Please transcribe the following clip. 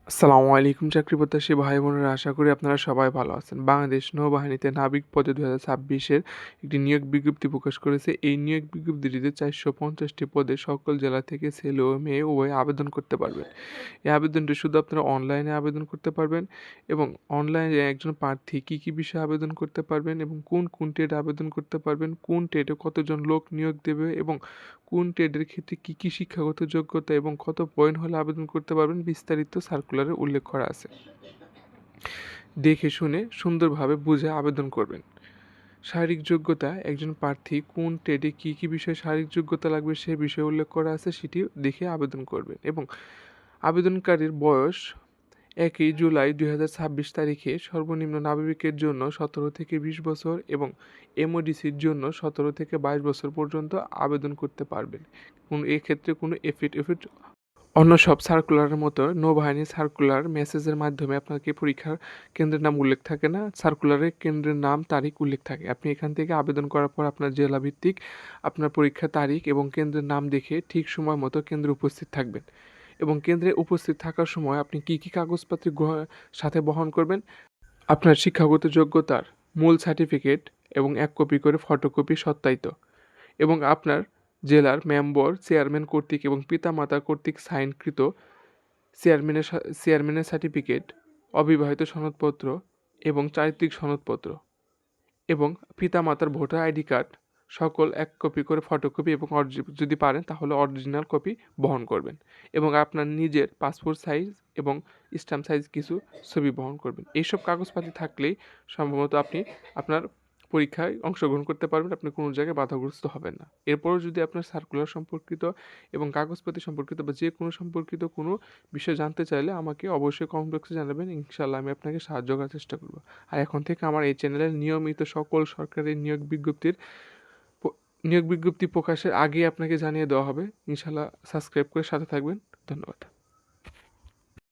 আসসালামু আলাইকুম চাকরি প্রত্যাশী ভাই বোনেরা, আশা করি আপনারা সবাই ভালো আছেন। বাংলাদেশ নৌবাহিনীতে নাবিক পদে 2026-এর একটি নিয়োগ বিজ্ঞপ্তি প্রকাশ করেছে। এই নিয়োগ বিজ্ঞপ্তিটিতে 450টি পদে সকল জেলা থেকে ছেলে ও মেয়ে উভয়ে আবেদন করতে পারবেন। এই আবেদনটি শুধু আপনারা অনলাইনে আবেদন করতে পারবেন এবং অনলাইনে একজন প্রার্থী কী বিষয়ে আবেদন করতে পারবেন এবং কোন ট্রেডে আবেদন করতে পারবেন, কোন ট্রেডে কতজন লোক নিয়োগ দেবে এবং কোন ট্রেডের ক্ষেত্রে কী শিক্ষাগত যোগ্যতা এবং কত পয়েন্ট হলে আবেদন করতে পারবেন বিস্তারিত সার্কুলারে উল্লেখ করা আছে। দেখে শুনে সুন্দরভাবে বুঝে আবেদন করবেন। শারীরিক যোগ্যতা, একজন প্রার্থী কোন ট্রেডে কী বিষয়ে শারীরিক যোগ্যতা লাগবে সে বিষয়ে উল্লেখ করা আছে, সেটি দেখে আবেদন করবেন। এবং আবেদনকারীর বয়স 1 জুলাই 2026 তারিখে সর্বনিম্ন নাবিকের জন্য 17 থেকে 20 বছর এবং এমওডিসির জন্য 17 থেকে 22 বছর পর্যন্ত আবেদন করতে পারবেন। এক্ষেত্রে কোনো এফিডেভিট অন্য সব সার্কুলারের মতো নৌবাহিনীর সার্কুলার মেসেজের মাধ্যমে আপনাকে পরীক্ষার কেন্দ্রের নাম উল্লেখ থাকে না। সার্কুলারে কেন্দ্রের নাম, তারিখ উল্লেখ থাকে। আপনি এখান থেকে আবেদন করার পর আপনার জেলা ভিত্তিক আপনার পরীক্ষার তারিখ এবং কেন্দ্রের নাম দেখে ঠিক সময় মতো কেন্দ্রে উপস্থিত থাকবেন। এবং কেন্দ্রে উপস্থিত থাকার সময় আপনি কী কাগজপত্র সাথে বহন করবেন? আপনার শিক্ষাগত যোগ্যতার মূল সার্টিফিকেট এবং 1 কপি করে ফটোকপি সত্যায়িত এবং আপনার জেলার মেম্বার, চেয়ারম্যান কর্তৃক এবং পিতামাতা কর্তৃক সাইনকৃত চেয়ারম্যানের সার্টিফিকেট, অবিবাহিত সনদপত্র এবং চারিত্রিক সনদপত্র এবং পিতামাতার ভোটার আইডি কার্ড সকল 1 কপি করে ফটোকপি এবং যদি পারেন তাহলে অরিজিনাল কপি বহন করবেন এবং আপনার নিজের পাসপোর্ট সাইজ এবং স্ট্যাম্প সাইজ কিছু ছবি বহন করবেন। এইসব কাগজপাতি থাকলেই সম্ভবত আপনি আপনার পরীক্ষায় অংশগ্রহণ করতে পারবেন, আপনি কোনো জায়গায় বাধাগ্রস্ত হবেন না। এরপরও যদি আপনার সার্কুলার সম্পর্কিত এবং কাগজপাতি সম্পর্কিত বা যে কোনো সম্পর্কিত কোনো বিষয় জানতে চাইলে আমাকে অবশ্যই কমেন্ট বক্সে জানাবেন। ইনশাআল্লাহ আমি আপনাকে সাহায্য করার চেষ্টা করব। আর এখন থেকে আমার এই চ্যানেলের নিয়মিত সকল সরকারি নিয়োগ বিজ্ঞপ্তি প্রকাশের আগেই আপনাকে জানিয়ে দেওয়া হবে। ইনশাআল্লাহ সাবস্ক্রাইব করে সাথে থাকবেন। ধন্যবাদ।